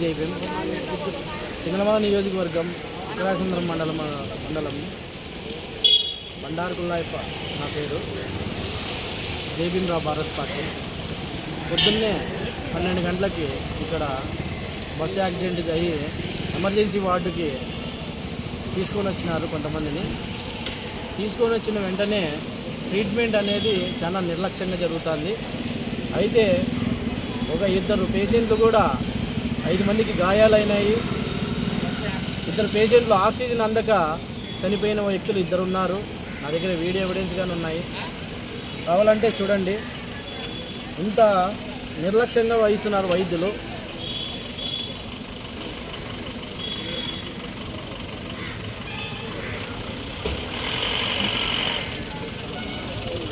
జైభీం. సింగనమల నియోజకవర్గం విక్రాసంద్రం మండలం బండారు కుల్లాయప్ప నా పేరు. జైభీంరావు భారత్ పార్టీ. పొద్దున్నే 12 గంటలకి ఇక్కడ బస్సు యాక్సిడెంట్ అయ్యి ఎమర్జెన్సీ వార్డుకి తీసుకొని వచ్చినారు కొంతమందిని. తీసుకొని వచ్చిన వెంటనే ట్రీట్మెంట్ అనేది చాలా నిర్లక్ష్యంగా జరుగుతుంది. అయితే ఒక 2 పేషెంట్లు కూడా 5 మందికి గాయాలైనాయి. 2 పేషెంట్లు ఆక్సిజన్ అందక చనిపోయిన వ్యక్తులు 2 ఉన్నారు. నా దగ్గర వీడియో ఎవిడెన్స్ కానీ ఉన్నాయి, కావాలంటే చూడండి. ఇంత నిర్లక్ష్యంగా వహిస్తున్నారు వైద్యులు.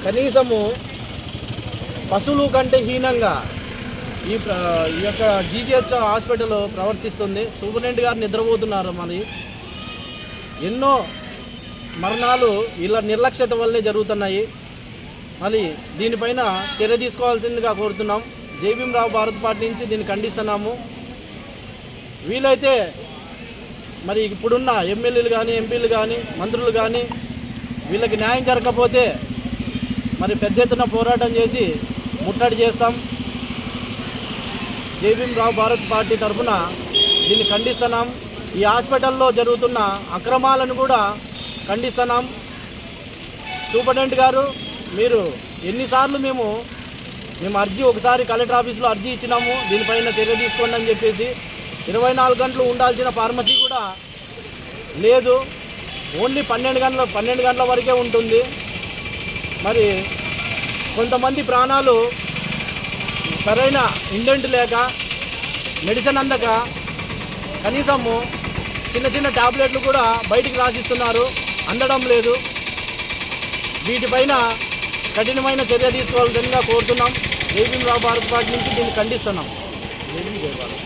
కనీసము పశువులు కంటే హీనంగా ఈ యొక్క జీజీహెచ్ హాస్పిటల్ ప్రవర్తిస్తుంది. సూపరింటెండెంట్ గారు నిద్రపోతున్నారు. మరి ఎన్నో మరణాలు ఇలా నిర్లక్ష్యత వల్లే జరుగుతున్నాయి. మరి దీనిపైన చర్య తీసుకోవాల్సిందిగా కోరుతున్నాం. జైభీంరావు భారత్ పార్టీ నుంచి దీన్ని ఖండిస్తున్నాము. వీలైతే మరి ఇప్పుడున్న ఎమ్మెల్యేలు కానీ, ఎంపీలు కానీ, మంత్రులు కానీ వీళ్ళకి న్యాయం జరగకపోతే మరి పెద్ద ఎత్తున పోరాటం చేసి ముట్టడి చేస్తాం. జైభీంరావు భారత్ పార్టీ తరఫున దీన్ని ఖండిస్తున్నాం. ఈ హాస్పిటల్లో జరుగుతున్న అక్రమాలను కూడా ఖండిస్తున్నాం. సూపరింటెండెంట్ గారు, మీరు ఎన్నిసార్లు మేము అర్జీ, ఒకసారి కలెక్టర్ ఆఫీస్లో అర్జీ ఇచ్చినాము, దీనిపైన చర్య తీసుకోండి అని చెప్పేసి. 24 గంటలు ఉండాల్సిన ఫార్మసీ కూడా లేదు, ఓన్లీ 12 గంటల వరకే ఉంటుంది. మరి కొంతమంది ప్రాణాలు సరైన ఇండెంట్ లేక, మెడిసిన్ అందక కనీసము చిన్న టాబ్లెట్లు కూడా బయటికి రాసిస్తున్నారు, అందడం లేదు. వీటిపైన కఠినమైన చర్య తీసుకోవాల్సిందిగా కోరుతున్నాం. జైభీంరావు భారత్ పార్టీ నుంచి దీన్ని ఖండిస్తున్నాం. జై భారత్.